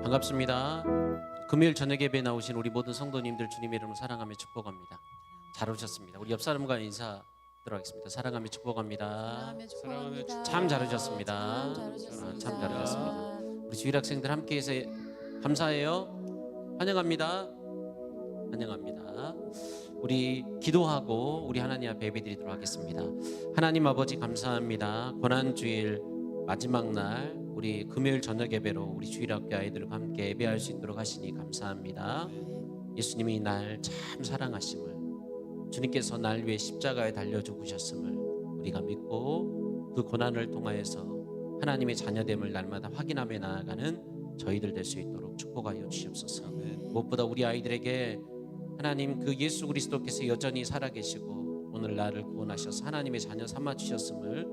반갑습니다. 금요일 저녁 예배에 나오신 우리 모든 성도님들 주님의 이름으로 사랑하며 축복합니다. 잘 오셨습니다. 우리 옆 사람과 인사 들어가겠습니다. 사랑하며 축복합니다. 참 잘 오셨습니다. 참 잘 오셨습니다. 우리 주일 학생들 함께해서 감사해요. 환영합니다. 환영합니다. 우리 기도하고 우리 하나님 앞에 예배드리도록 하겠습니다. 하나님 아버지 감사합니다. 고난주일 마지막 날 우리 금요일 저녁 예배로 우리 주일학교 아이들과 함께 예배할 수 있도록 하시니 감사합니다. 예수님이 날 참 사랑하심을, 주님께서 날 위해 십자가에 달려 죽으셨음을 우리가 믿고 그 고난을 통하여서 하나님의 자녀됨을 날마다 확인하며 나아가는 저희들 될 수 있도록 축복하여 주시옵소서. 무엇보다 우리 아이들에게 하나님 그 예수 그리스도께서 여전히 살아계시고 오늘 나를 구원하셔서 하나님의 자녀 삼아 주셨음을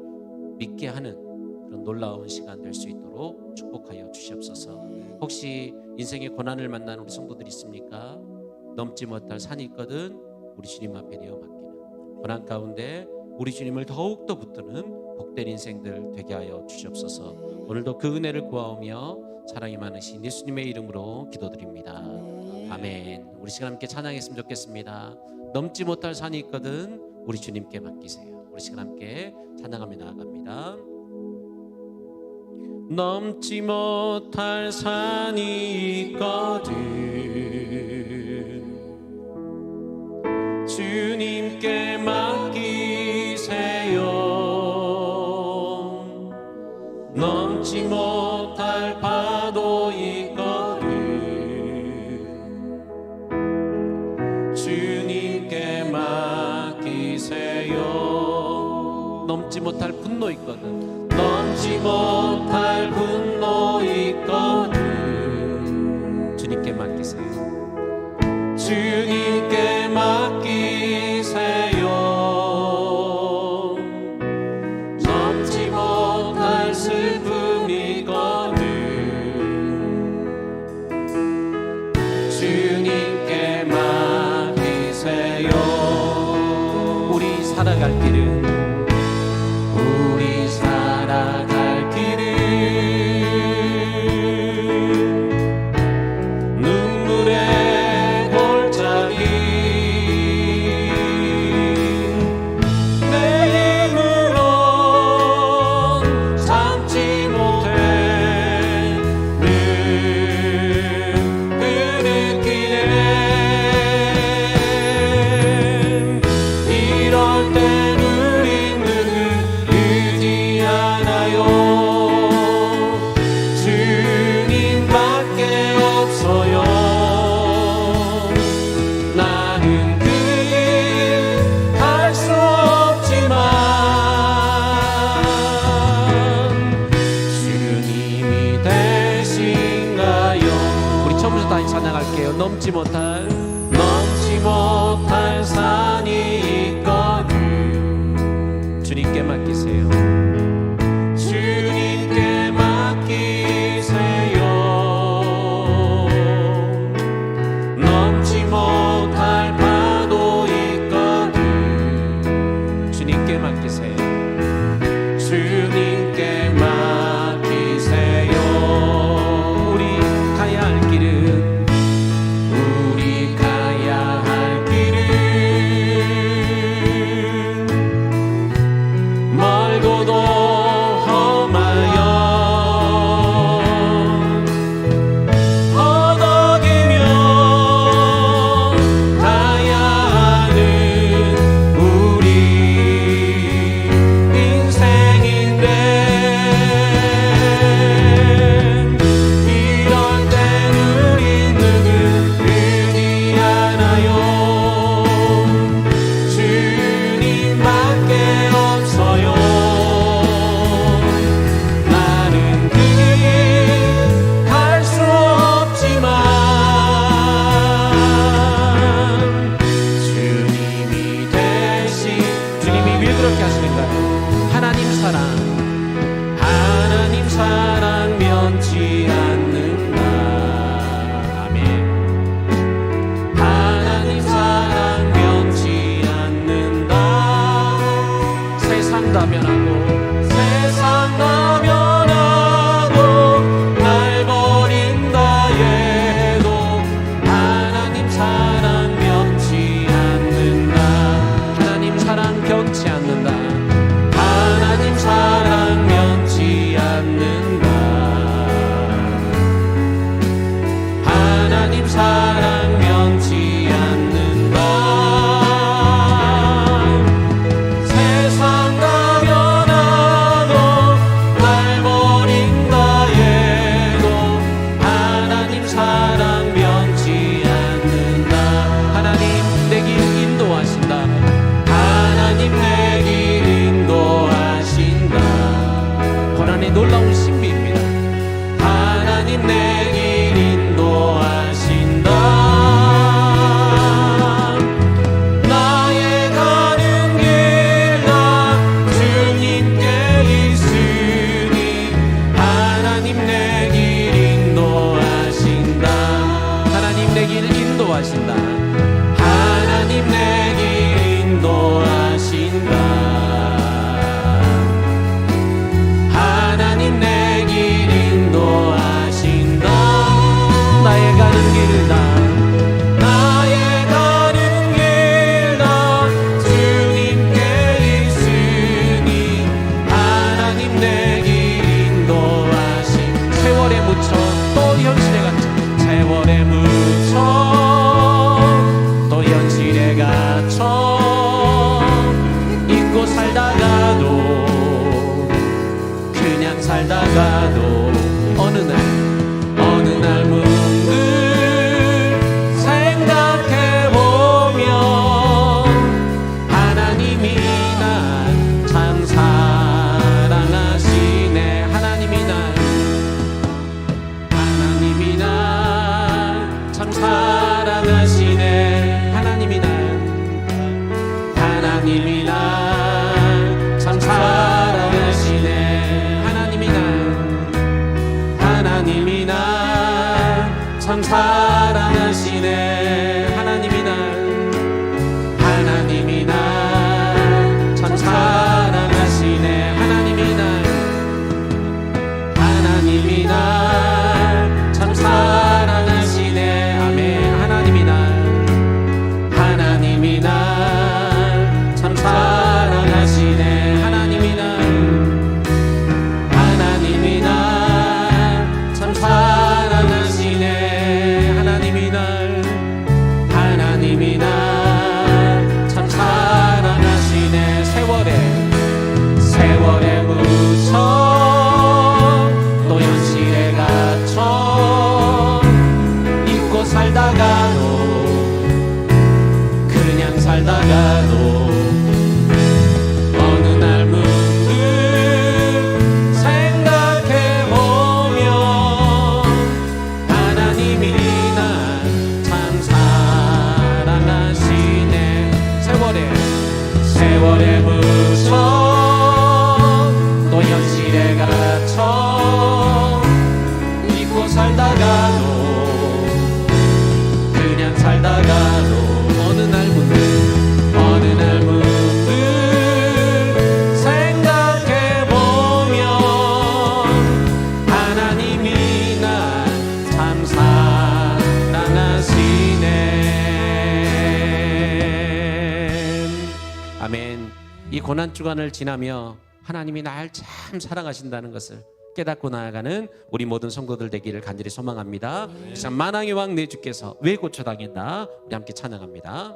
믿게 하는 그런 놀라운 시간 될 수 있도록 축복하여 주시옵소서. 혹시 인생의 고난을 만나는 우리 성도들 있습니까? 넘지 못할 산이 있거든 우리 주님 앞에 내어 맡기는 고난 가운데 우리 주님을 더욱더 붙드는 복된 인생들 되게 하여 주시옵소서. 오늘도 그 은혜를 구하오며 사랑이 많으신 예수님의 이름으로 기도드립니다. 아멘. 우리 시간 함께 찬양했으면 좋겠습니다. 넘지 못할 산이 있거든 우리 주님께 맡기세요. 우리 시간 함께 찬양하며 나아갑니다. 넘지 못할 산이 있거든 주님께 맡기세요. 넘지 못할 파도 있거든 주님께 맡기세요. 넘지 못할 분노 있거든 넘지 못할 분노 있거든 주님께 맡기세요. 주님께 맡기세요. 넘지 못할 슬픔이거든 주님께 맡기세요. 우리 살아갈 길은 넘지 못할 산이 있거든 주님께 맡기세요. 주님께 맡기세요. 넘지 못할 파도 있거든 주님께 맡기세요. 주님께 맡기세요. 우리 가야 할 길은 세상 나면하고 날 버린다 면치 않는다. 하나님 사랑 면치 않는다. 하나님 사랑 면치 않는다. 세상 가면 나도 날 버린다 해도 하나님 사랑 면치 않는다. 하나님 내 길 인도하신다. 하나님 내 길 인도하신다. 고난의 놀라운 신비입니다. 하나님 내 길 인도하신다. 나의 가는 길 다 주님께 있으니 하나님 내 길 인도하신다. 하나님 내 길 인도하신다. 하나님 내 길 인도하신다. 하나님 내 길 인도하신다. 나의 가는 길 다 나의 가는 길 다 주님께 있으니 하나님 내 길 인도하신. 세월에 묻혀 또 현실에 갇혀 세월에 묻혀 또 현실에 갇혀 잊고 살다가도 그냥 살다가도 어느 날 문득 생각해보면 하나님이 날 참 사랑하시네. 하나님이 날 참 사랑하시네. 하나님이 날 참 사랑하시네. 하나님이 날 참 사랑하시네. 하나님이 날 참 사랑하시네. 하나님이 날 참 사랑하시네. 아멘. 하나님이 날 참 사랑하시네. 하나님이 날 참 사랑하시네. 하나님이 날 참 사랑하시네. 세월에 묻혀 또 현실에 갇혀 잊고 살다가도 그냥 살다가도 어느 날 문득 생각해보면 하나님이 날 참 사랑하시네. 세월에 묻혀 또 현실에 갇혀 잊고 살다가도 그냥 살다가도 어느 날 문득 생각해보면 하나님이 날 참 사랑하시네. 아멘. 이 고난 주간을 지나며 하나님이 날 참 사랑하신다는 것을 깨닫고 나아가는 우리 모든 성도들 되기를 간절히 소망합니다. 참 만왕의 왕 내 주께서 왜 고쳐당했나 우리 함께 찬양합니다.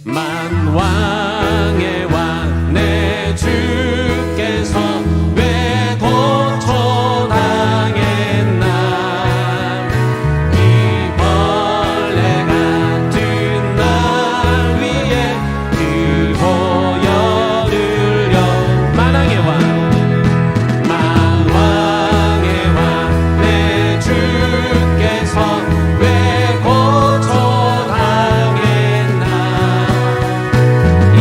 만왕의 왕 내 주께서 왜 고쳐당했나. 이 벌레 같은 날 위에 그 보혈을 흘려. 만왕의 왕 내 주께서 왜 고쳐당했나. 이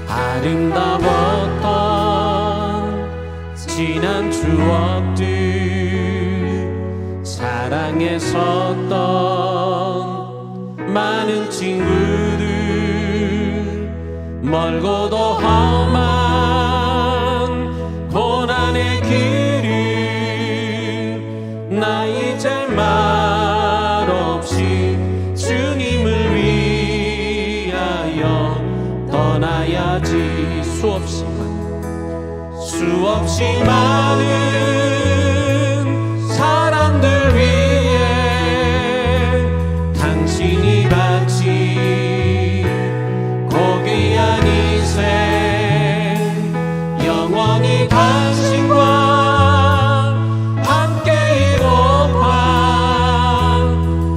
아름다웠던 지난 추억들, 사랑했었던 많은 친구들, 멀고도 험한 고난의 길을 나 이제 말없이 주님을 위하여 떠나야지. 수없이 많은 사람들 위해 당신이 바친 고귀한 희생, 영원히 당신과 함께 이고파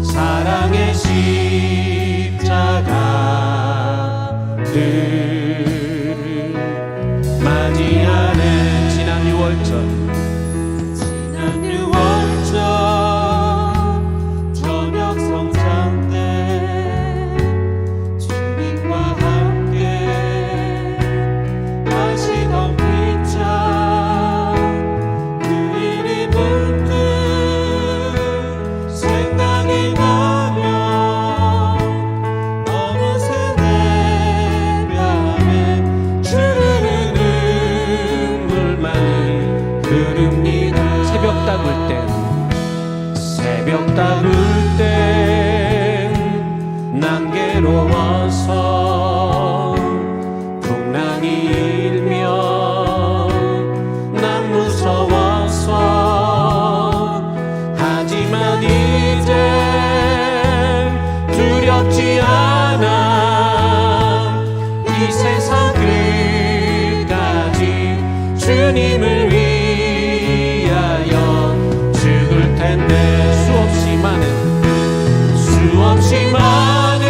사랑의 십자가를 맞이하네. 지난 6월절 저녁 성찬 때 주님과 함께 마시던 빈잔, 그 일이 문득 생각이 나면 어느새 내 뺨에 주르르 눈물만이 흐릅니다. 새벽 닦을 땐 난 괴로워서 풍랑이 일면 난 무서워서, 하지만 이제 두렵지 않아. 이 세상 끝까지 주님을 위하여 죽을 텐데. 수없이 많은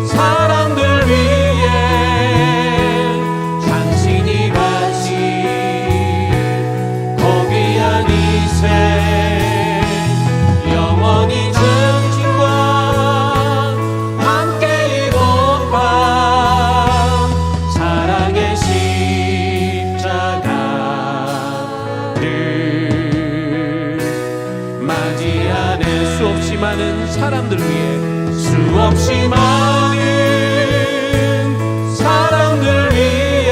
사람들 위해 당신이 바친 고귀한 희생, 영원히 당신과 함께 이고파 사랑의 십자가를 맞이하네. 수없이 많은 사람들 위해, 수없이 많은 사람들 위해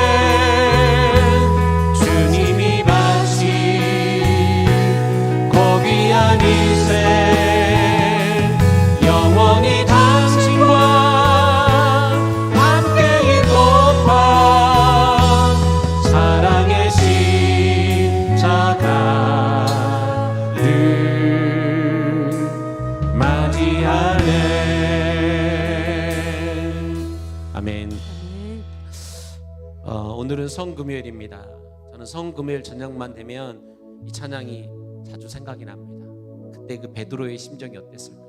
주님이 바친 고귀한 희생, 영원히 당신과 함께 이고파 사랑의 십자가를 맞이하네. 아멘. 오늘은 성금요일입니다. 저는 성금요일 저녁만 되면 이 찬양이 자주 생각이 납니다. 그때 그 베드로의 심정이 어땠을까?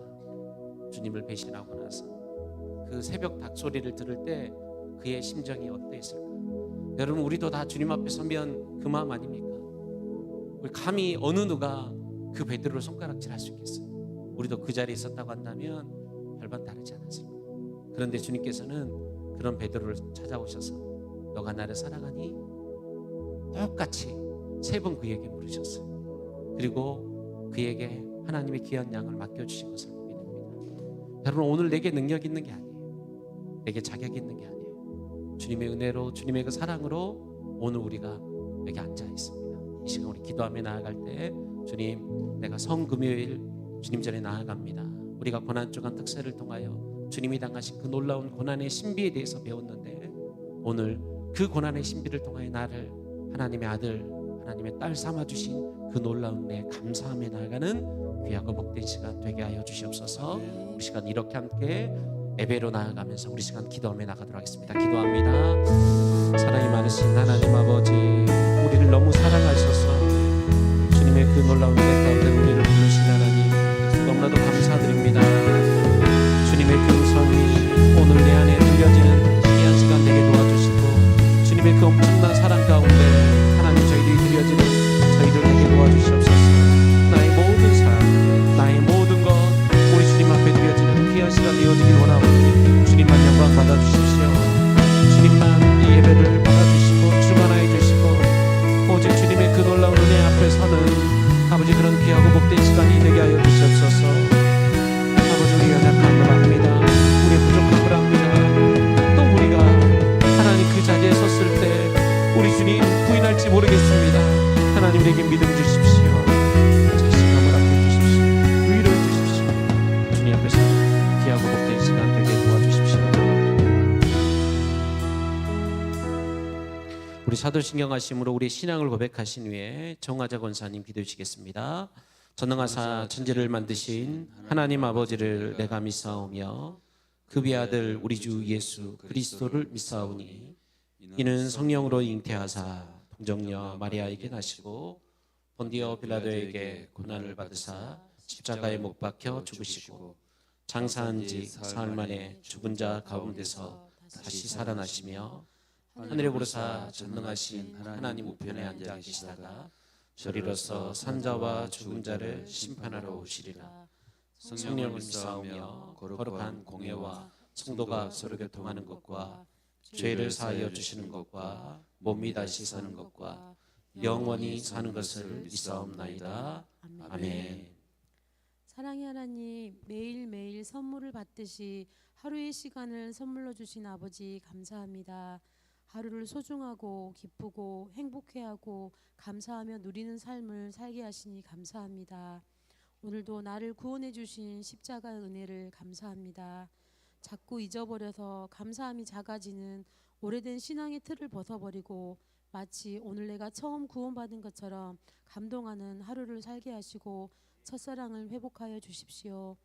주님을 배신하고 나서 그 새벽 닭소리를 들을 때 그의 심정이 어땠을까? 여러분, 우리도 다 주님 앞에 서면 그 마음 아닙니까? 우리 감히 어느 누가 그 베드로를 손가락질할 수 있겠어요? 우리도 그 자리에 있었다고 한다면 별반 다르지 않았을까? 그런데 주님께서는 그런 베드로를 찾아오셔서 너가 나를 사랑하니? 똑같이 3번 그에게 물으셨어요. 그리고 그에게 하나님의 귀한 양을 맡겨주신 것을 보게 됩니다. 여러분, 오늘 내게 능력 있는 게 아니에요. 내게 자격 있는 게 아니에요. 주님의 은혜로, 주님의 그 사랑으로 오늘 우리가 여기 앉아 있습니다. 이 시간 우리 기도하며 나아갈 때, 주님, 내가 성금요일 주님 전에 나아갑니다. 우리가 고난주간 특세를 통하여 주님이 당하신 그 놀라운 고난의 신비에 대해서 배웠는데, 오늘 그 고난의 신비를 통하여 나를 하나님의 아들, 하나님의 딸 삼아주신 그 놀라운 내 감사함에 나아가는 귀하고 복된 시간 되게 하여 주시옵소서. 우리 시간 이렇게 함께 예배로 나아가면서 우리 시간 기도하며 나가도록 하겠습니다. 기도합니다. 사랑이 많으신 하나님 아버지, 우리를 너무 사랑하셔서 주님의 그 놀라운 은혜 가운데 우리를 부르신 하나님, 너무나도 감사드립니다. 주님의 그 음성이 오늘 내 안에 들려지는 귀한 시간 되게 도와주시고, 주님의 그 엄청난 사랑 가운데 하나님 저희들이 들려지는 저희들 되게 도와주시옵소서. 나의 모든 삶, 나의 모든 것 우리 주님 앞에 드려지는 귀한 시간 되어지길 원하오니 주님만 영광 받아주십시오. 모르겠습니다. 하나님 우리에게 믿음 주십시오. 자신감을 앞에 주십시오. 위로해 주십시오. 주님 앞에서 귀하고 복된 시간 되게 도와주십시오. 우리 사도신경 하심으로 우리 신앙을 고백하신 후에 정화자 권사님 기도해 주시겠습니다. 전능하사 천지를 만드신 하나님 아버지를 내가 믿사오며 그 비아들 우리 주 예수 그리스도를 믿사오니 이는 성령으로 잉태하사 동정녀 마리아에게 나시고 본디오 빌라도에게 고난을 받으사 십자가에 못 박혀 죽으시고 장사한 지 사흘 만에 죽은 자 가운데서 다시 살아나시며 하늘에 오르사 전능하신 하나님 우편에 앉아 계시다가 저리로서 산자와 죽은 자를 심판하러 오시리라. 성령을 믿사오며 거룩한 공예와 성도가 서로 교통하는 것과 죄를 사하여 주시는 것과 몸이 다시 사는 것과 영원히 사는 것을 믿사옵나이다. 아멘. 사랑의 하나님, 매일매일 선물을 받듯이 하루의 시간을 선물로 주신 아버지 감사합니다. 하루를 소중하고 기쁘고 행복해하고 감사하며 누리는 삶을 살게 하시니 감사합니다. 오늘도 나를 구원해 주신 십자가의 은혜를 감사합니다. 자꾸 잊어버려서 감사함이 작아지는 오래된 신앙의 틀을 벗어버리고 마치 오늘 내가 처음 구원받은 것처럼 감동하는 하루를 살게 하시고 첫사랑을 회복하여 주십시오.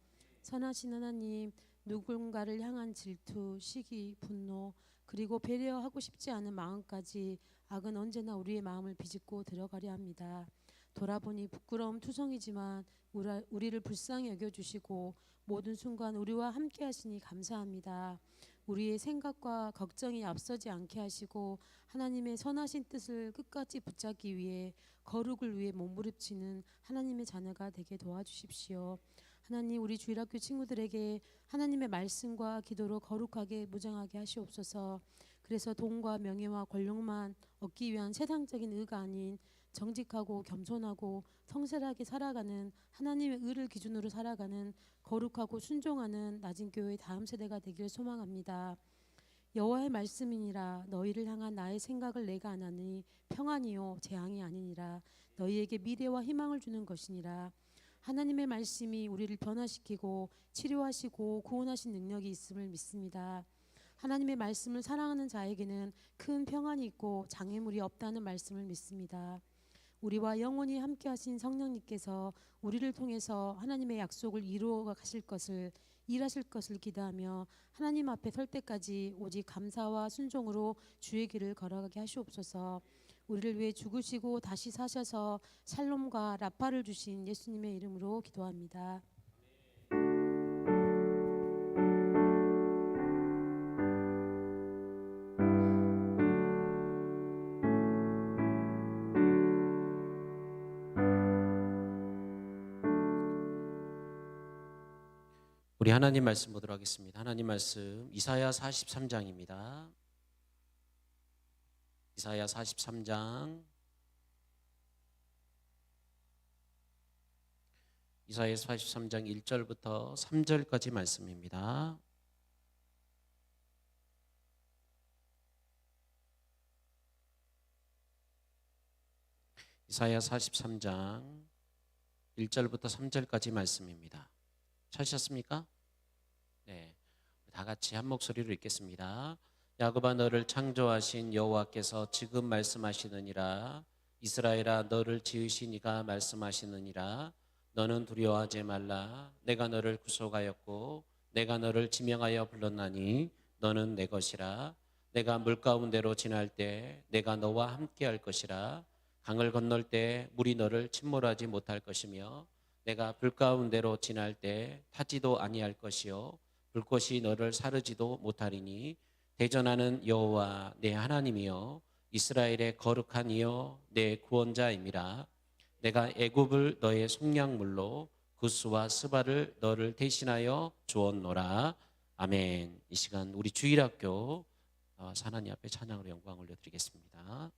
선하신 하나님, 누군가를 향한 질투, 시기, 분노, 그리고 배려하고 싶지 않은 마음까지 악은 언제나 우리의 마음을 비집고 들어가려 합니다. 돌아보니 부끄러움 투성이지만 우리를 불쌍히 여겨주시고 모든 순간 우리와 함께 하시니 감사합니다. 우리의 생각과 걱정이 앞서지 않게 하시고 하나님의 선하신 뜻을 끝까지 붙잡기 위해 거룩을 위해 몸부림치는 하나님의 자녀가 되게 도와주십시오. 하나님, 우리 주일학교 친구들에게 하나님의 말씀과 기도로 거룩하게 무장하게 하시옵소서. 그래서 돈과 명예와 권력만 얻기 위한 세상적인 의가 아닌 정직하고 겸손하고 성실하게 살아가는 하나님의 의를 기준으로 살아가는 거룩하고 순종하는 낮은 교회의 다음 세대가 되길 소망합니다. 여호와의 말씀이니라. 너희를 향한 나의 생각을 내가 아나니 평안이요 재앙이 아니니라. 너희에게 미래와 희망을 주는 것이니라. 하나님의 말씀이 우리를 변화시키고 치료하시고 구원하신 능력이 있음을 믿습니다. 하나님의 말씀을 사랑하는 자에게는 큰 평안이 있고 장애물이 없다는 말씀을 믿습니다. 우리와 영원히 함께 하신 성령님께서 우리를 통해서 하나님의 약속을 이루어 가실 것을 일하실 것을 기대하며 하나님 앞에 설 때까지 오직 감사와 순종으로 주의 길을 걸어가게 하시옵소서. 우리를 위해 죽으시고 다시 사셔서 샬롬과 라파를 주신 예수님의 이름으로 기도합니다. 우리 하나님 말씀 보도록 하겠습니다. 하나님 말씀 이사야 43장입니다. 이사야 43장 이사야 43장 1절부터 3절까지 말씀입니다. 이사야 43장 1절부터 3절까지 말씀입니다. 찾으셨습니까? 네, 다 같이 한 목소리로 읽겠습니다. 야곱아, 너를 창조하신 여호와께서 지금 말씀하시느니라. 이스라엘아, 너를 지으신 이가 말씀하시느니라. 너는 두려워하지 말라. 내가 너를 구속하였고 내가 너를 지명하여 불렀나니 너는 내 것이라. 내가 물 가운데로 지날 때 내가 너와 함께 할 것이라. 강을 건널 때 물이 너를 침몰하지 못할 것이며 내가 불 가운데로 지날 때 타지도 아니할 것이요 불꽃이 너를 사르지도 못하리니 대전하는 여호와 내 하나님이여 이스라엘의 거룩한 이여 내 구원자임이라. 내가 애굽을 너의 속량물로 구스와 스바를 너를 대신하여 주었노라. 아멘. 이 시간 우리 주일학교 하나님 앞에 찬양으로 영광을 올려드리겠습니다.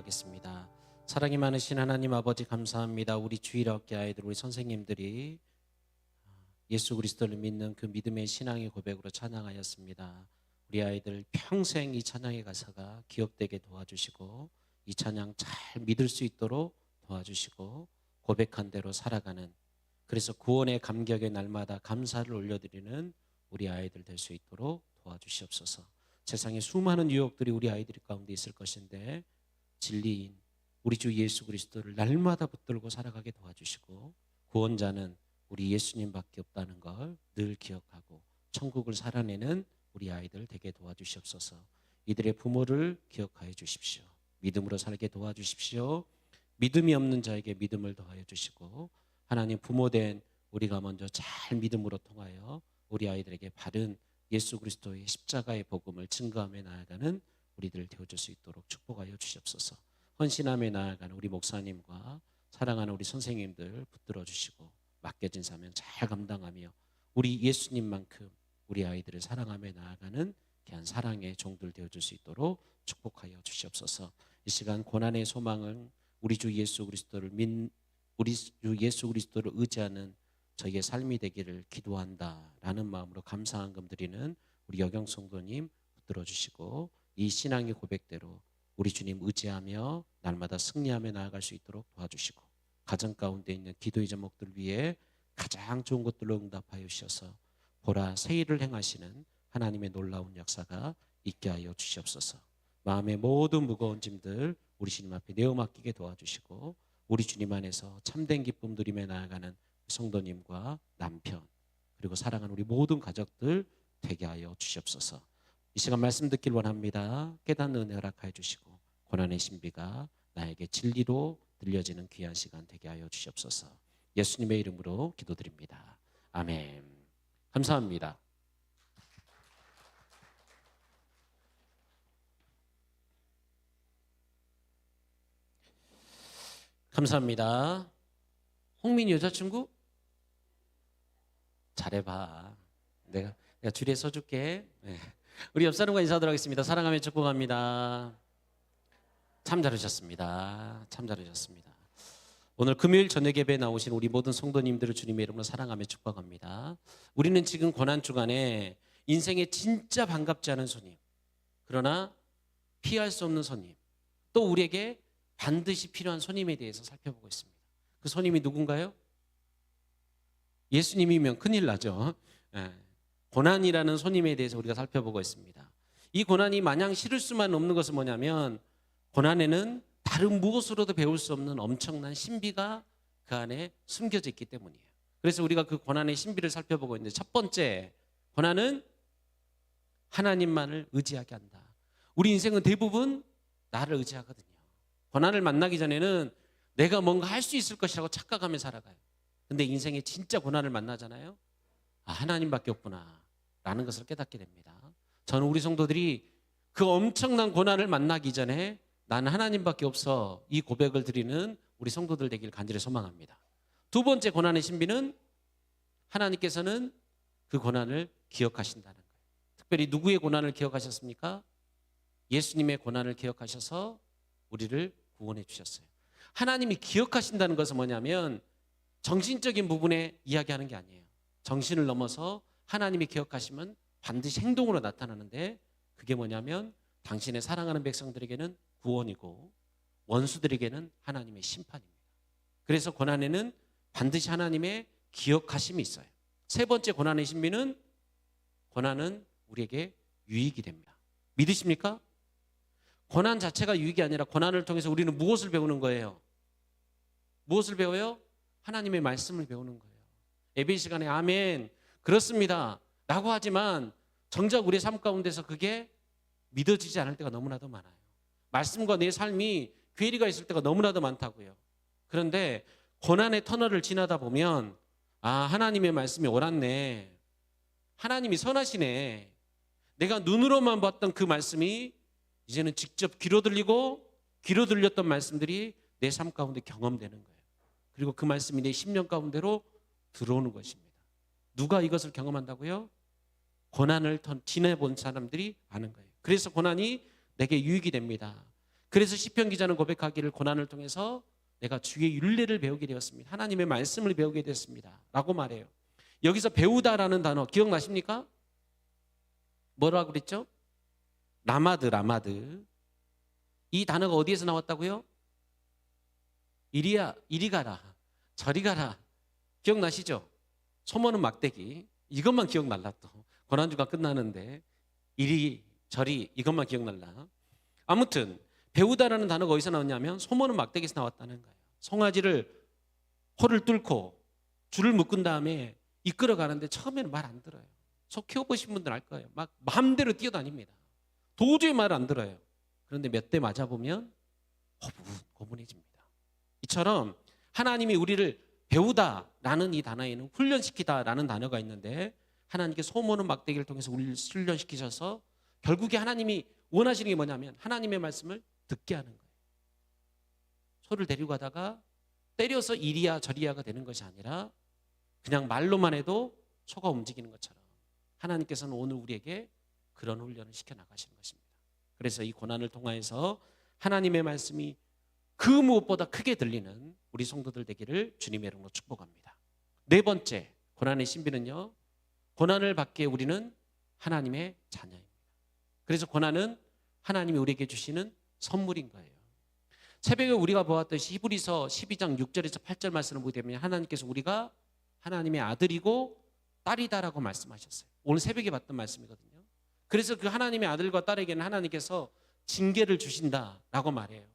기도하겠습니다. 사랑이 많으신 하나님 아버지 감사합니다. 우리 주일학교 아이들, 우리 선생님들이 예수 그리스도를 믿는 그 믿음의 신앙의 고백으로 찬양하였습니다. 우리 아이들 평생 이 찬양의 가사가 기억되게 도와주시고 이 찬양 잘 믿을 수 있도록 도와주시고 고백한 대로 살아가는, 그래서 구원의 감격의 날마다 감사를 올려드리는 우리 아이들 될 수 있도록 도와주시옵소서. 세상에 수많은 유혹들이 우리 아이들 가운데 있을 것인데 진리인 우리 주 예수 그리스도를 날마다 붙들고 살아가게 도와주시고 구원자는 우리 예수님밖에 없다는 걸 늘 기억하고 천국을 살아내는 우리 아이들 되게 도와주시옵소서. 이들의 부모를 기억하여 주십시오. 믿음으로 살게 도와주십시오. 믿음이 없는 자에게 믿음을 더하여 주시고 하나님 부모된 우리가 먼저 잘 믿음으로 통하여 우리 아이들에게 바른 예수 그리스도의 십자가의 복음을 증거하며 나아가는 우리들 되어줄 수 있도록 축복하여 주시옵소서. 헌신하며 나아가는 우리 목사님과 사랑하는 우리 선생님들 붙들어 주시고 맡겨진 사명 잘 감당하며 우리 예수님만큼 우리 아이들을 사랑하며 나아가는 귀한 사랑의 종들 되어줄 수 있도록 축복하여 주시옵소서. 이 시간 고난의 소망은 우리 주 예수 그리스도를 우리 주 예수 그리스도를 의지하는 저희의 삶이 되기를 기도한다라는 마음으로 감사한 금 드리는 우리 여경 성도님 붙들어 주시고 이 신앙의 고백대로 우리 주님 의지하며 날마다 승리하며 나아갈 수 있도록 도와주시고 가정 가운데 있는 기도의 제목들 위해 가장 좋은 것들로 응답하여 주셔서 보라 새 일을 행하시는 하나님의 놀라운 역사가 있게 하여 주시옵소서. 마음의 모든 무거운 짐들 우리 주님 앞에 내어 맡기게 도와주시고 우리 주님 안에서 참된 기쁨 누리며 나아가는 성도님과 남편 그리고 사랑하는 우리 모든 가족들 되게 하여 주시옵소서. 이 시간 말씀 듣길 원합니다. 깨닫는 은혜 허락하여 주시고 고난의 신비가 나에게 진리로 들려지는 귀한 시간 되게 하여 주시옵소서. 예수님의 이름으로 기도드립니다. 아멘. 감사합니다. 감사합니다. 홍민 여자친구? 잘해봐. 내가 줄에 서줄게. 네. 우리 옆 사람과 인사하도록 하겠습니다. 사랑하며 축복합니다. 참 잘하셨습니다. 참 잘하셨습니다. 오늘 금요일 저녁 예배에 나오신 우리 모든 성도님들을 주님의 이름으로 사랑하며 축복합니다. 우리는 지금 고난 주간에 인생에 진짜 반갑지 않은 손님, 그러나 피할 수 없는 손님, 또 우리에게 반드시 필요한 손님에 대해서 살펴보고 있습니다. 그 손님이 누군가요? 예수님이면 큰일 나죠. 고난이라는 손님에 대해서 우리가 살펴보고 있습니다. 이 고난이 마냥 싫을 수만 없는 것은 뭐냐면 고난에는 다른 무엇으로도 배울 수 없는 엄청난 신비가 그 안에 숨겨져 있기 때문이에요. 그래서 우리가 그 고난의 신비를 살펴보고 있는데 첫 번째, 고난은 하나님만을 의지하게 한다. 우리 인생은 대부분 나를 의지하거든요. 고난을 만나기 전에는 내가 뭔가 할 수 있을 것이라고 착각하며 살아가요. 근데 인생에 진짜 고난을 만나잖아요. 아, 하나님밖에 없구나 라는 것을 깨닫게 됩니다. 저는 우리 성도들이 그 엄청난 고난을 만나기 전에 나는 하나님밖에 없어 이 고백을 드리는 우리 성도들 되길 간절히 소망합니다. 두 번째 고난의 신비는 하나님께서는 그 고난을 기억하신다는 거예요. 특별히 누구의 고난을 기억하셨습니까? 예수님의 고난을 기억하셔서 우리를 구원해 주셨어요. 하나님이 기억하신다는 것은 뭐냐면 정신적인 부분에 이야기하는 게 아니에요. 정신을 넘어서 하나님이 기억하시면 반드시 행동으로 나타나는데 그게 뭐냐면 당신의 사랑하는 백성들에게는 구원이고 원수들에게는 하나님의 심판입니다. 그래서 고난에는 반드시 하나님의 기억하심이 있어요. 세 번째 고난의 신비는 고난은 우리에게 유익이 됩니다. 믿으십니까? 고난 자체가 유익이 아니라 고난을 통해서 우리는 무엇을 배우는 거예요? 무엇을 배워요? 하나님의 말씀을 배우는 거예요. 예배 시간에 아멘 그렇습니다 라고 하지만 정작 우리의 삶 가운데서 그게 믿어지지 않을 때가 너무나도 많아요. 말씀과 내 삶이 괴리가 있을 때가 너무나도 많다고요. 그런데 고난의 터널을 지나다 보면 아, 하나님의 말씀이 옳았네, 하나님이 선하시네, 내가 눈으로만 봤던 그 말씀이 이제는 직접 귀로 들리고 귀로 들렸던 말씀들이 내 삶 가운데 경험되는 거예요. 그리고 그 말씀이 내 심령 가운데로 들어오는 것입니다. 누가 이것을 경험한다고요? 고난을 지내본 사람들이 아는 거예요. 그래서 고난이 내게 유익이 됩니다. 그래서 시편 기자는 고백하기를 고난을 통해서 내가 주의 율례를 배우게 되었습니다. 하나님의 말씀을 배우게 됐습니다. 라고 말해요. 여기서 배우다라는 단어 기억나십니까? 뭐라고 그랬죠? 라마드. 이 단어가 어디에서 나왔다고요? 이리 가라, 저리 가라. 기억나시죠? 소모는 막대기. 이것만 기억날라 또. 고난주가 끝나는데 이리 저리 이것만 기억날라. 아무튼 배우다라는 단어가 어디서 나왔냐면 소모는 막대기에서 나왔다는 거예요. 송아지를 호를 뚫고 줄을 묶은 다음에 이끌어 가는데 처음에는 말 안 들어요. 소 키워보신 분들 알 거예요. 막 마음대로 뛰어다닙니다. 도저히 말 안 들어요. 그런데 몇 대 맞아보면 고분해집니다. 이처럼 하나님이 우리를 배우다라는 이 단어에는 훈련시키다라는 단어가 있는데 하나님께 소모는 막대기를 통해서 우리를 훈련시키셔서 결국에 하나님이 원하시는 게 뭐냐면 하나님의 말씀을 듣게 하는 거예요. 소를 데리고 가다가 때려서 이리야 저리야가 되는 것이 아니라 그냥 말로만 해도 소가 움직이는 것처럼 하나님께서는 오늘 우리에게 그런 훈련을 시켜나가시는 것입니다. 그래서 이 고난을 통하여서 하나님의 말씀이 그 무엇보다 크게 들리는 우리 성도들 되기를 주님의 이름으로 축복합니다. 네 번째 고난의 신비는요, 고난을 받기에 우리는 하나님의 자녀입니다. 그래서 고난은 하나님이 우리에게 주시는 선물인 거예요. 새벽에 우리가 보았듯이 히브리서 12장 6절에서 8절 말씀을 보게 되면 하나님께서 우리가 하나님의 아들이고 딸이다라고 말씀하셨어요. 오늘 새벽에 봤던 말씀이거든요. 그래서 그 하나님의 아들과 딸에게는 하나님께서 징계를 주신다라고 말해요.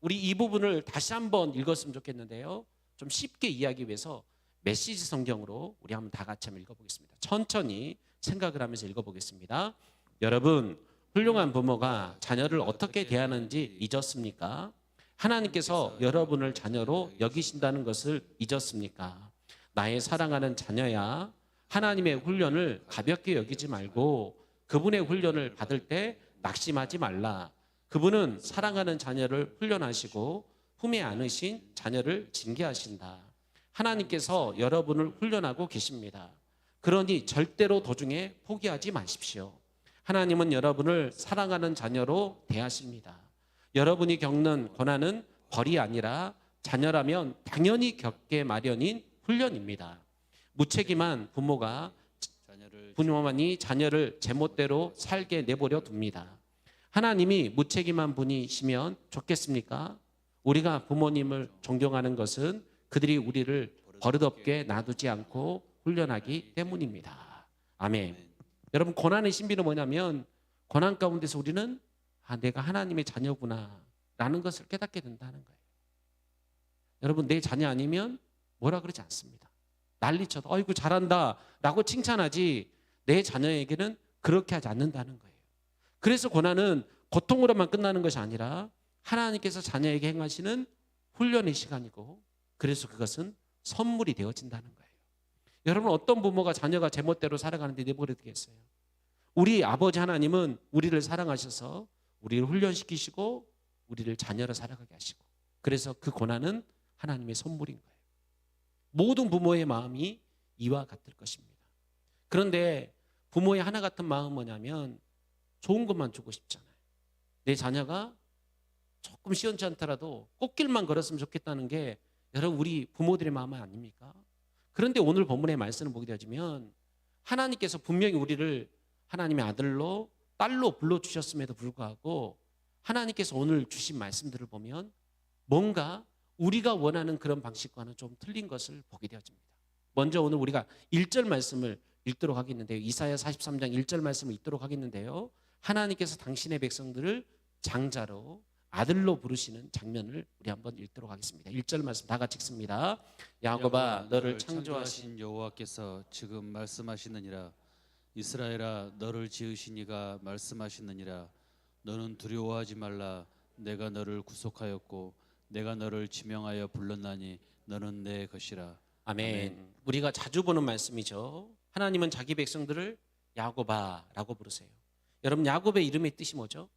우리 이 부분을 다시 한번 읽었으면 좋겠는데요, 좀 쉽게 이해하기 위해서 메시지 성경으로 우리 한번 다 같이 한번 읽어보겠습니다. 천천히 생각을 하면서 읽어보겠습니다. 여러분, 훌륭한 부모가 자녀를 어떻게 대하는지 잊었습니까? 하나님께서 여러분을 자녀로 여기신다는 것을 잊었습니까? 나의 사랑하는 자녀야, 하나님의 훈련을 가볍게 여기지 말고 그분의 훈련을 받을 때 낙심하지 말라. 그분은 사랑하는 자녀를 훈련하시고 품에 안으신 자녀를 징계하신다. 하나님께서 여러분을 훈련하고 계십니다. 그러니 절대로 도중에 포기하지 마십시오. 하나님은 여러분을 사랑하는 자녀로 대하십니다. 여러분이 겪는 고난은 벌이 아니라 자녀라면 당연히 겪게 마련인 훈련입니다. 무책임한 부모만이 자녀를 제멋대로 살게 내버려 둡니다. 하나님이 무책임한 분이시면 좋겠습니까? 우리가 부모님을 존경하는 것은 그들이 우리를 버릇없게 놔두지 않고 훈련하기 때문입니다. 아멘. 여러분, 고난의 신비는 뭐냐면 고난 가운데서 우리는 내가 하나님의 자녀구나 라는 것을 깨닫게 된다는 거예요. 여러분, 내 자녀 아니면 뭐라 그러지 않습니다. 난리쳐도 어이구 잘한다 라고 칭찬하지 내 자녀에게는 그렇게 하지 않는다는 거예요. 그래서 고난은 고통으로만 끝나는 것이 아니라 하나님께서 자녀에게 행하시는 훈련의 시간이고, 그래서 그것은 선물이 되어진다는 거예요. 여러분, 어떤 부모가 자녀가 제멋대로 살아가는데 내버려 두겠어요? 우리 아버지 하나님은 우리를 사랑하셔서 우리를 훈련시키시고 우리를 자녀로 살아가게 하시고, 그래서 그 고난은 하나님의 선물인 거예요. 모든 부모의 마음이 이와 같을 것입니다. 그런데 부모의 하나 같은 마음은 뭐냐면 좋은 것만 주고 싶잖아요. 내 자녀가 조금 시원치 않더라도 꽃길만 걸었으면 좋겠다는 게 여러분 우리 부모들의 마음 아닙니까? 그런데 오늘 본문의 말씀을 보게 되면 하나님께서 분명히 우리를 하나님의 아들로 딸로 불러주셨음에도 불구하고 하나님께서 오늘 주신 말씀들을 보면 뭔가 우리가 원하는 그런 방식과는 좀 틀린 것을 보게 되어집니다. 먼저 오늘 우리가 1절 말씀을 읽도록 하겠는데요. 이사야 43장 1절 말씀을 읽도록 하겠는데요. 하나님께서 당신의 백성들을 장자로 아들로 부르시는 장면을 우리 한번 읽도록 하겠습니다. 1절 말씀 다 같이 읽습니다. 야곱아, 너를 창조하신 여호와께서 지금 말씀하시느니라. 이스라엘아, 너를 지으신 이가 말씀하시느니라. 너는 두려워하지 말라. 내가 너를 구속하였고 내가 너를 지명하여 불렀나니 너는 내 것이라. 아멘. 우리가 자주 보는 말씀이죠. 하나님은 자기 백성들을 야곱아라고 부르세요. 여러분, 야곱의 이름의 뜻이 뭐죠?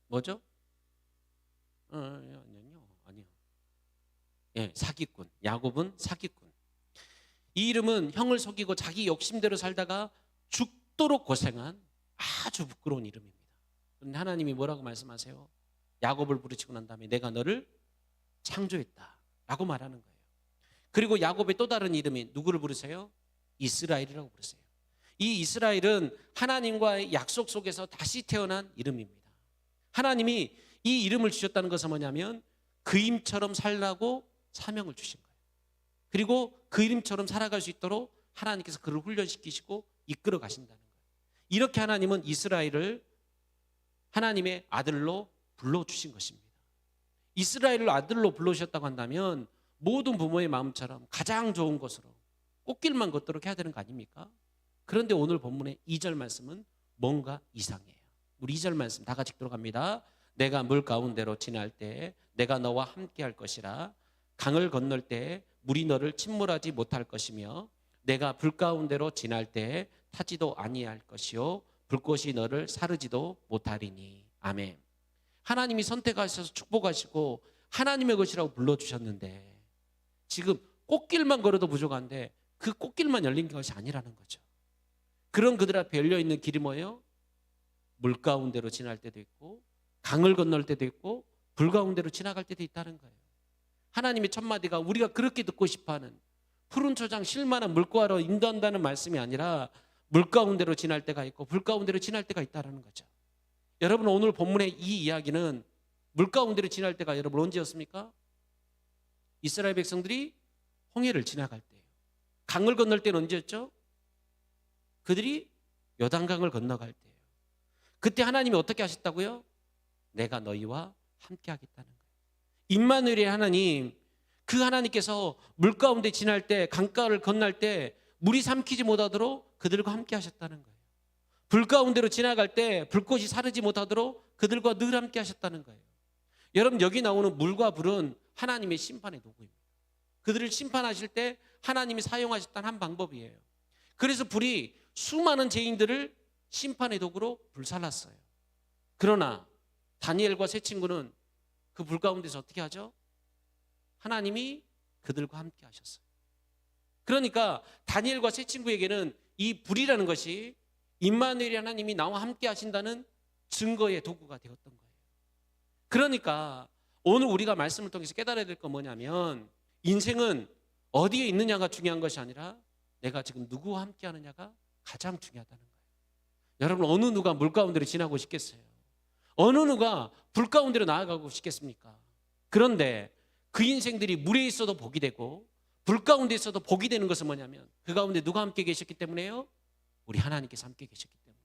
뭐죠? 아니요. 예, 사기꾼. 야곱은 사기꾼. 이 이름은 형을 속이고 자기 욕심대로 살다가 죽도록 고생한 아주 부끄러운 이름입니다. 그런데 하나님이 뭐라고 말씀하세요? 야곱을 부르시고 난 다음에 내가 너를 창조했다라고 말하는 거예요. 그리고 야곱의 또 다른 이름이 누구를 부르세요? 이스라엘이라고 부르세요. 이 이스라엘은 하나님과의 약속 속에서 다시 태어난 이름입니다. 하나님이 이 이름을 주셨다는 것은 뭐냐면 그 이름처럼 살라고 사명을 주신 거예요. 그리고 그 이름처럼 살아갈 수 있도록 하나님께서 그를 훈련시키시고 이끌어 가신다는 거예요. 이렇게 하나님은 이스라엘을 하나님의 아들로 불러주신 것입니다. 이스라엘을 아들로 불러주셨다고 한다면 모든 부모의 마음처럼 가장 좋은 것으로 꽃길만 걷도록 해야 되는 거 아닙니까? 그런데 오늘 본문의 2절 말씀은 뭔가 이상해요. 우리 2절 말씀 다 같이 들어갑니다. 내가 물 가운데로 지날 때 내가 너와 함께 할 것이라. 강을 건널 때 물이 너를 침몰하지 못할 것이며 내가 불 가운데로 지날 때 타지도 아니할 것이요 불꽃이 너를 사르지도 못하리니. 아멘. 하나님이 선택하셔서 축복하시고 하나님의 것이라고 불러주셨는데 지금 꽃길만 걸어도 부족한데 그 꽃길만 열린 것이 아니라는 거죠. 그런 그들 앞에 열려있는 길이 뭐예요? 물 가운데로 지날 때도 있고 강을 건널 때도 있고 불 가운데로 지나갈 때도 있다는 거예요. 하나님의 첫 마디가 우리가 그렇게 듣고 싶어하는 푸른 초장 실만한 물가로 인도한다는 말씀이 아니라 물 가운데로 지날 때가 있고 불 가운데로 지날 때가 있다는 거죠. 여러분 오늘 본문의 이 이야기는 물 가운데로 지날 때가 여러분 언제였습니까? 이스라엘 백성들이 홍해를 지나갈 때예요. 강을 건널 때는 언제였죠? 그들이 요단강을 건너갈 때예요. 그때 하나님이 어떻게 하셨다고요? 내가 너희와 함께 하겠다는 거예요. 임마누엘의 하나님, 그 하나님께서 물 가운데 지날 때 강가를 건널 때 물이 삼키지 못하도록 그들과 함께 하셨다는 거예요. 불 가운데로 지나갈 때 불꽃이 사르지 못하도록 그들과 늘 함께 하셨다는 거예요. 여러분 여기 나오는 물과 불은 하나님의 심판의 도구입니다. 그들을 심판하실 때 하나님이 사용하셨다는 한 방법이에요. 그래서 불이 수많은 죄인들을 심판의 도구로 불살랐어요. 그러나 다니엘과 세 친구는 그 불 가운데서 어떻게 하죠? 하나님이 그들과 함께 하셨어요. 그러니까 다니엘과 세 친구에게는 이 불이라는 것이 임마누엘 하나님이 나와 함께 하신다는 증거의 도구가 되었던 거예요. 그러니까 오늘 우리가 말씀을 통해서 깨달아야 될 건 뭐냐면 인생은 어디에 있느냐가 중요한 것이 아니라 내가 지금 누구와 함께 하느냐가 가장 중요하다는 거예요. 여러분 어느 누가 물 가운데로 지나고 싶겠어요? 어느 누가 불 가운데로 나아가고 싶겠습니까? 그런데 그 인생들이 물에 있어도 복이 되고 불 가운데 있어도 복이 되는 것은 뭐냐면 그 가운데 누가 함께 계셨기 때문에요? 우리 하나님께서 함께 계셨기 때문에.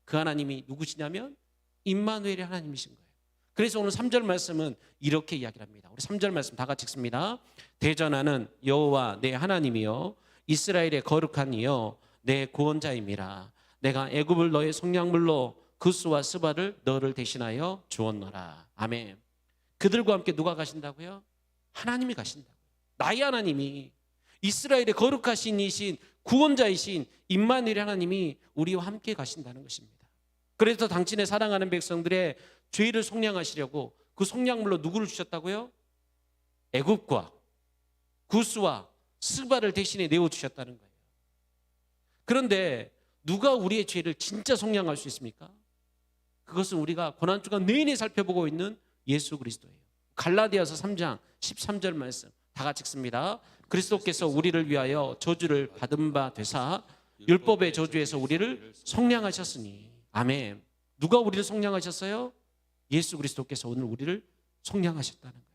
그 하나님이 누구시냐면 임마누엘의 하나님이신 거예요. 그래서 오늘 3절 말씀은 이렇게 이야기를 합니다. 우리 3절 말씀 다 같이 읽습니다. 대전하는 여호와 내 하나님이여 이스라엘의 거룩한 이여 내 구원자임이라. 내가 애굽을 너의 속량물로 구스와 스바를 너를 대신하여 주었노라. 아멘. 그들과 함께 누가 가신다고요? 하나님이 가신다고요. 나의 하나님이 이스라엘의 거룩하신 이신 구원자이신 임마누엘 하나님이 우리와 함께 가신다는 것입니다. 그래서 당신의 사랑하는 백성들의 죄를 속량하시려고 그 속량물로 누구를 주셨다고요? 애굽과 구스와 스바를 대신에 내어주셨다는 거예요. 그런데 누가 우리의 죄를 진짜 속량할 수 있습니까? 그것은 우리가 고난주간 내내 살펴보고 있는 예수 그리스도예요. 갈라디아서 3장 13절 말씀 다 같이 읽습니다. 그리스도께서 우리를 위하여 저주를 받은 바 되사 율법의 저주에서 우리를 속량하셨으니. 아멘. 누가 우리를 속량하셨어요? 예수 그리스도께서 오늘 우리를 속량하셨다는 거예요.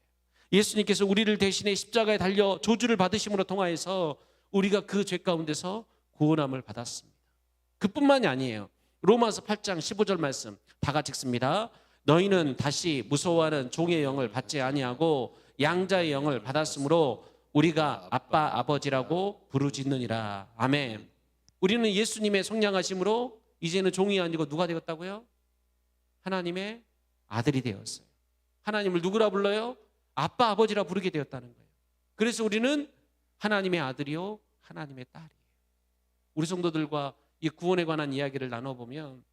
예수님께서 우리를 대신해 십자가에 달려 저주를 받으심으로 통하여서 우리가 그 죄 가운데서 구원함을 받았습니다. 그뿐만이 아니에요. 로마서 8장 15절 말씀 다 같이 읽습니다. 너희는 다시 무서워하는 종의 영을 받지 아니하고 양자의 영을 받았으므로 우리가 아빠 아버지라고 부르짖느니라. 아멘. 우리는 예수님의 속량하심으로 이제는 종이 아니고 누가 되었다고요? 하나님의 아들이 되었어요. 하나님을 누구라 불러요? 아빠 아버지라 부르게 되었다는 거예요. 그래서 우리는 하나님의 아들이요 하나님의 딸이에요. 우리 성도들과 이 구원에 관한 이야기를 나눠보면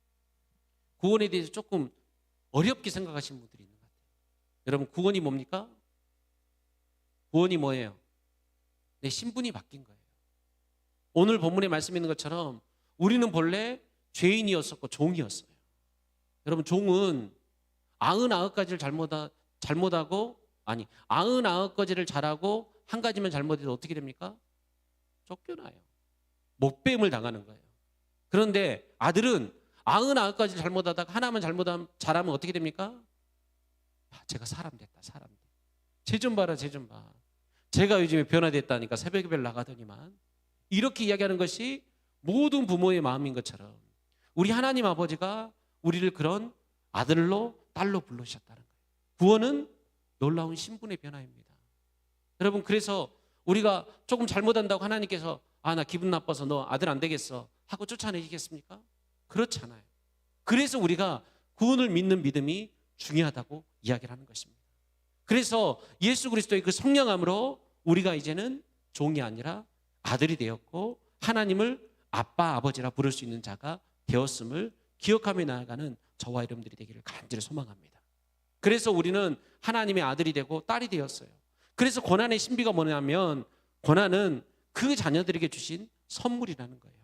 구원에 대해서 조금 어렵게 생각하시는 분들이 있는 것 같아요. 여러분 구원이 뭡니까? 구원이 뭐예요? 내 신분이 바뀐 거예요. 오늘 본문에 말씀 있는 것처럼 우리는 본래 죄인이었었고 종이었어요. 여러분 종은 99가지를 잘못하고, 아니 99가지를 잘하고 한 가지만 잘못해도 어떻게 됩니까? 쫓겨나요. 목배임을 당하는 거예요. 그런데 아들은 99가지를 잘못하다가 하나만 잘하면 어떻게 됩니까? 제가 사람 됐다, 사람 됐다. 쟤 좀 봐라, 쟤 좀 봐. 제가 요즘에 변화됐다니까 새벽 예배를 나가더니만. 이렇게 이야기하는 것이 모든 부모의 마음인 것처럼 우리 하나님 아버지가 우리를 그런 아들로 딸로 불러주셨다는 거예요. 구원은 놀라운 신분의 변화입니다. 여러분, 그래서 우리가 조금 잘못한다고 하나님께서 나 기분 나빠서 너 아들 안 되겠어 하고 쫓아내시겠습니까? 그렇지 않아요. 그래서 우리가 구원을 믿는 믿음이 중요하다고 이야기를 하는 것입니다. 그래서 예수 그리스도의 그 성령함으로 우리가 이제는 종이 아니라 아들이 되었고 하나님을 아빠, 아버지라 부를 수 있는 자가 되었음을 기억하며 나아가는 저와 여러분들이 되기를 간절히 소망합니다. 그래서 우리는 하나님의 아들이 되고 딸이 되었어요. 그래서 고난의 신비가 뭐냐면 고난은 그 자녀들에게 주신 선물이라는 거예요.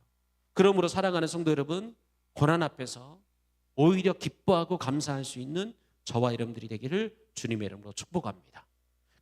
그러므로 사랑하는 성도 여러분, 고난 앞에서 오히려 기뻐하고 감사할 수 있는 저와 여러분들이 되기를 주님의 이름으로 축복합니다.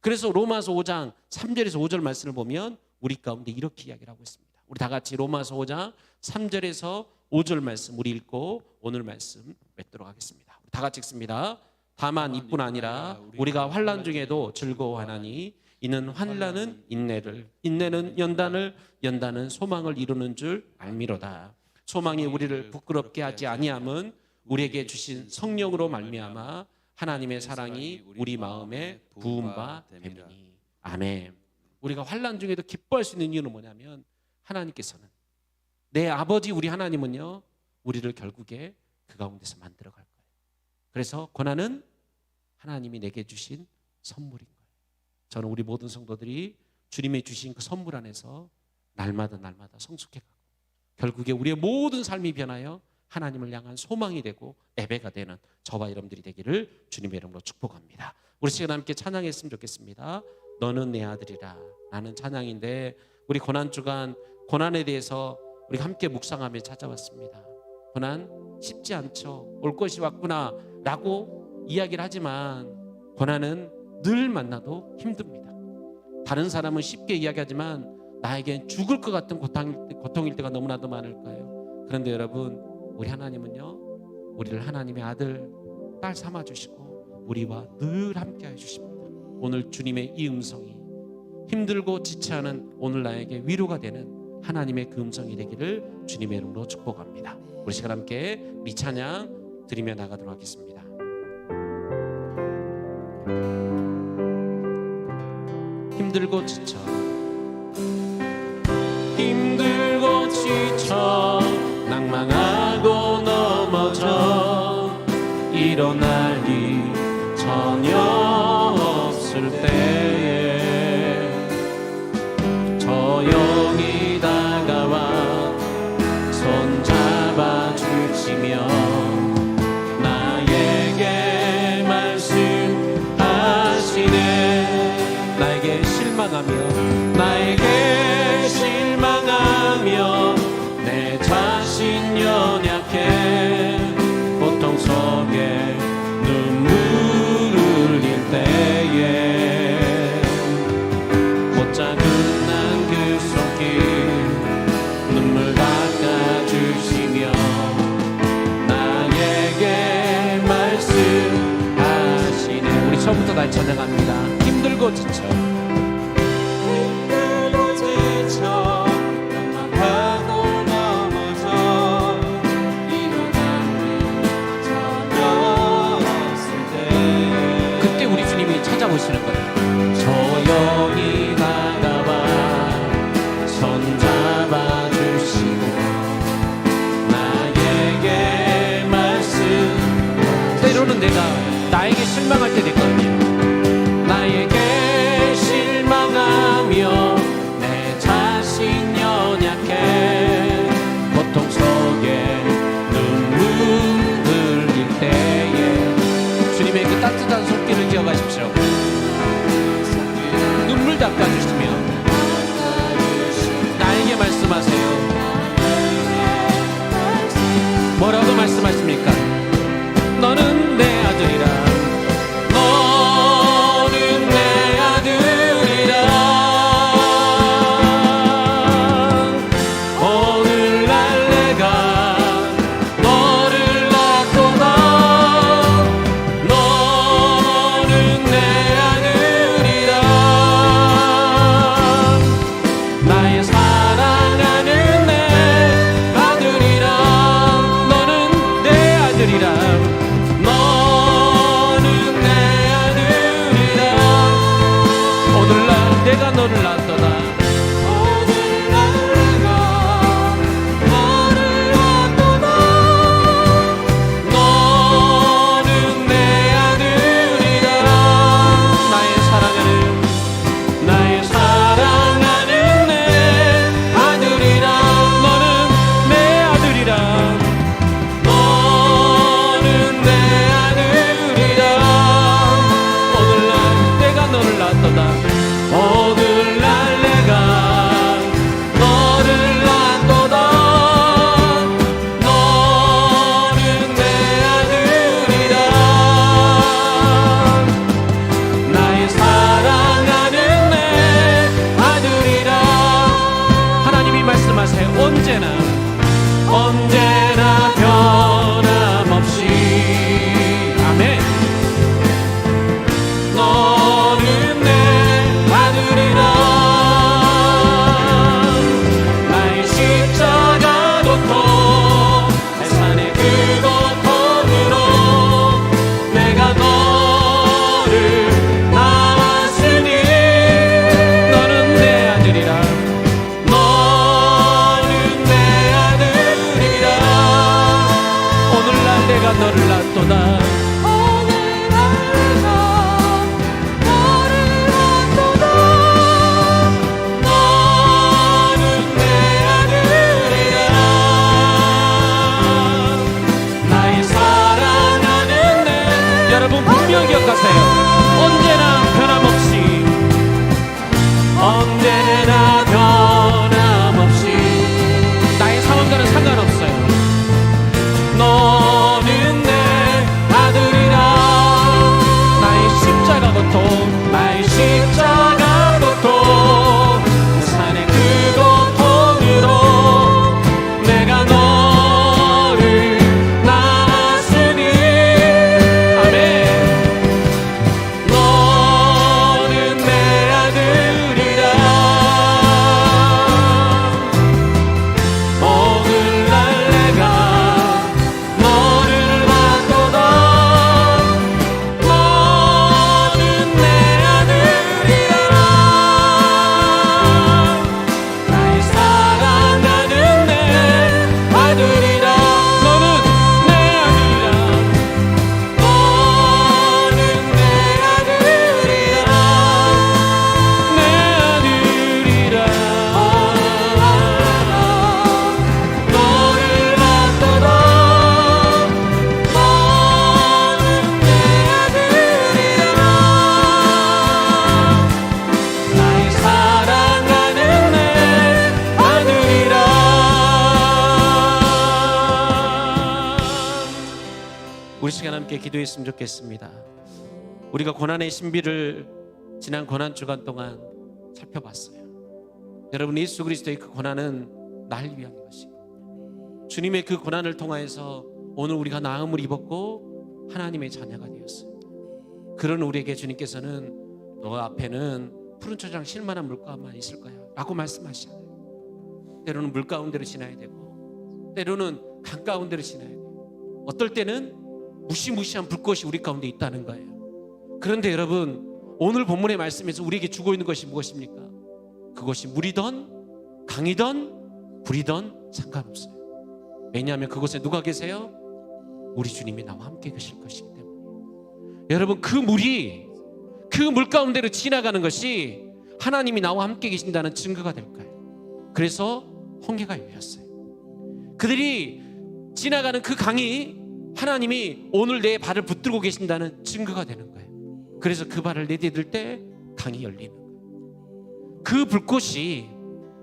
그래서 로마서 5장 3절에서 5절 말씀을 보면 우리 가운데 이렇게 이야기를 하고 있습니다. 우리 다 같이 로마서 5장 3절에서 5절 말씀 우리 읽고 오늘 말씀 맺도록 하겠습니다. 다 같이 읽습니다. 다만 이뿐 아니라 우리가 환난 중에도 즐거워하나니 이는 환난은 인내를, 인내는 연단을, 연단은 소망을 이루는 줄 알미로다. 소망이 우리를 부끄럽게 하지 아니함은 우리에게 주신 성령으로 말미암아 하나님의 사랑이 우리 마음에 부은 바 됨이니. 아멘. 우리가 환난 중에도 기뻐할 수 있는 이유는 뭐냐면 하나님께서는 내 아버지 우리 하나님은요 우리를 결국에 그 가운데서 만들어 갈 거예요. 그래서 고난은 하나님이 내게 주신 선물인 거예요. 저는 우리 모든 성도들이 주님의 주신 그 선물 안에서 날마다 성숙해가고 결국에 우리의 모든 삶이 변하여 하나님을 향한 소망이 되고 예배가 되는 저와 여러분들이 되기를 주님의 이름으로 축복합니다. 우리 시간 함께 찬양했으면 좋겠습니다. 너는 내 아들이라 라는 찬양인데 우리 고난주간 고난에 대해서 우리 함께 묵상하며 찾아왔습니다. 고난 쉽지 않죠. 올 것이 왔구나 라고 이야기를 하지만 고난은 늘 만나도 힘듭니다. 다른 사람은 쉽게 이야기하지만 나에겐 죽을 것 같은 고통일 때가 너무나도 많을 거예요. 그런데 여러분, 우리 하나님은요 우리를 하나님의 아들, 딸 삼아주시고 우리와 늘 함께 해주십니다. 오늘 주님의 이 음성이 힘들고 지체하는 오늘 나에게 위로가 되는 하나님의 그 음성이 되기를 주님의 이름으로 축복합니다. 우리 시간 함께 이 찬양 드리며 나가도록 하겠습니다. 힘들고 지쳐 낭망하고 넘어져 일어날 리 전혀 없을 때에 조용히 다가와 손잡아 주시며 나에게 말씀하시네. 나에게 실망하며 내 자신 연약해 고통 속에 눈물을 흘릴 때에 못 자근한 그 손길 눈물 닦아주시며 나에게 말씀하시네. 우리 처음부터 날 찬양합니다. 힘들고 지쳐 찾아오시는 거예요. 조용히 다가와 손잡아 주시고 나에게 말씀. 때로는 내가 나에게 실망할 때도 있거든요. 나에게 실망하며 내 자신 연약해 고통 속에 눈물 흘릴 때에 주님의 그 따뜻한 손길을 기억하십시오. 눈물 닦아주시며 나에게 말씀하세요. 뭐라고 말씀하십니까? 너는 내 아들이라 내가 너를 낳았도다. 오늘날 내가 너를 낳았도다. 너는 내 아들이라. 나의 사랑하는 내 아들이라. 너는 내 아들이라. 너는 내 아들이라. 오늘날 내가 너를 낳았도다. 오늘날 내가 너를 낳았도다. 너는 내 아들이라. 나의 사랑하는 내 아들이라. 하나님이 말씀하세요. 언제나 변함없이. 아멘. 너는 내 아들이라. 나의 십자가 고통, 해산의 그 고통으로 내가 너를 낳았으니. 너는 내 아들이라. 너는 내 아들이라. 오늘날 내가 너를 낳았도다. 오늘날 내가 너를 낳았도다. 너는 내 아들이라. 나의 사랑하는 내. 여러분 분명히 기억하세요. 언제나 변함없이. 언제나 변함없이. 나의 상황과는 상관없어요. 너는 내 아들이라. 나의 십자가 고통, 나의 십자가 고통, 산의 그 고통으로 내가 너를 낳았으니. 아멘. 너는 내 아들이라. 오늘날 내가 너를 낳았도다. 너는 내 아들이라. 나의 사랑하는 내 아들이라. 너는 내 아들이라. 너는 내 아들이라. 내 아들이라. 너를 낳았도다. 너는 내 아들이라. 나의 사랑하는 내 아들이라. 우리 시간 함께 기도했으면 좋겠습니다. 우리가 고난의 신비를 지난 고난 주간 동안 살펴봤어요. 여러분, 예수 그리스도의 그 고난은 날 위한 것이고, 주님의 그 고난을 통하여서 오늘 우리가 나음을 입었고 하나님의 자녀가 되었어요. 그런 우리에게 주님께서는 너 앞에는 푸른 초장 실만한 물가만 있을 거야 라고 말씀하시잖아요. 때로는 물 가운데로 지나야 되고, 때로는 강 가운데로 지나야 돼요. 어떨 때는 무시무시한 불꽃이 우리 가운데 있다는 거예요. 그런데 여러분, 오늘 본문의 말씀에서 우리에게 주고 있는 것이 무엇입니까? 그것이 물이든 강이든 불이든 상관없어요. 왜냐하면 그곳에 누가 계세요? 우리 주님이 나와 함께 계실 것이기 때문에. 여러분, 그 물이 그 물 가운데로 지나가는 것이 하나님이 나와 함께 계신다는 증거가 될 거예요. 그래서 홍해가 열렸어요. 그들이 지나가는 그 강이 하나님이 오늘 내 발을 붙들고 계신다는 증거가 되는 거예요. 그래서 그 발을 내디딜 때 강이 열리는 거예요. 그 불꽃이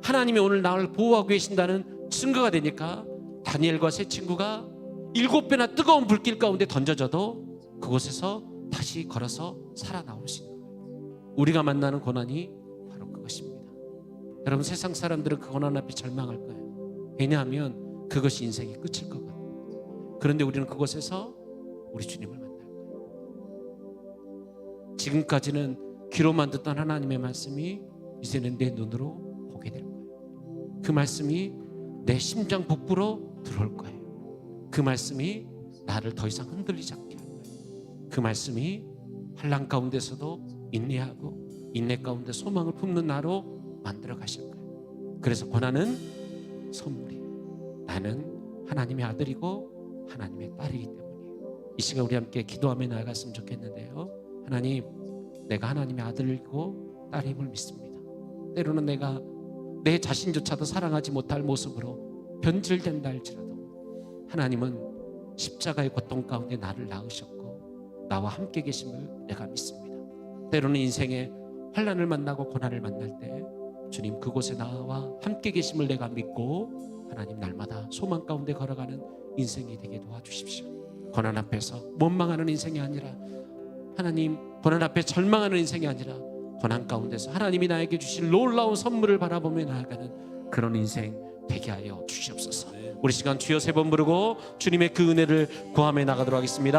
하나님이 오늘 나를 보호하고 계신다는 증거가 되니까 다니엘과 세 친구가 7배나 뜨거운 불길 가운데 던져져도 그곳에서 다시 걸어서 살아나올 수 있는 거예요. 우리가 만나는 고난이 바로 그것입니다. 여러분, 세상 사람들은 그 고난 앞에 절망할 거예요. 왜냐하면 그것이 인생의 끝일 것 같아요. 그런데 우리는 그곳에서 우리 주님을 만날 거예요. 지금까지는 귀로만 듣던 하나님의 말씀이 이제는 내 눈으로 보게 될 거예요. 그 말씀이 내 심장 북부로 들어올 거예요. 그 말씀이 나를 더 이상 흔들리지 않게 할 거예요. 그 말씀이 환난 가운데서도 인내하고 인내 가운데 소망을 품는 나로 만들어 가실 거예요. 그래서 고난은 선물이에요. 나는 하나님의 아들이고 하나님의 딸이기 때문이에요. 이 시간 우리 함께 기도하며 나아갔으면 좋겠는데요. 하나님, 내가 하나님의 아들이고 딸임을 믿습니다. 때로는 내가 내 자신조차도 사랑하지 못할 모습으로 변질된다 할지라도 하나님은 십자가의 고통 가운데 나를 낳으셨고 나와 함께 계심을 내가 믿습니다. 때로는 인생에 환난을 만나고 고난을 만날 때 주님 그곳에 나와 함께 계심을 내가 믿고 하나님 날마다 소망 가운데 걸어가는 인생이 되게 도와주십시오. 고난 앞에서 원망하는 인생이 아니라 하나님, 고난 앞에 절망하는 인생이 아니라 고난 가운데서 하나님이 나에게 주실 놀라운 선물을 바라보며 나아가는 그런 인생 되게 하여 주시옵소서. 우리 시간 주여 3번 부르고 주님의 그 은혜를 구하며 나가도록 하겠습니다.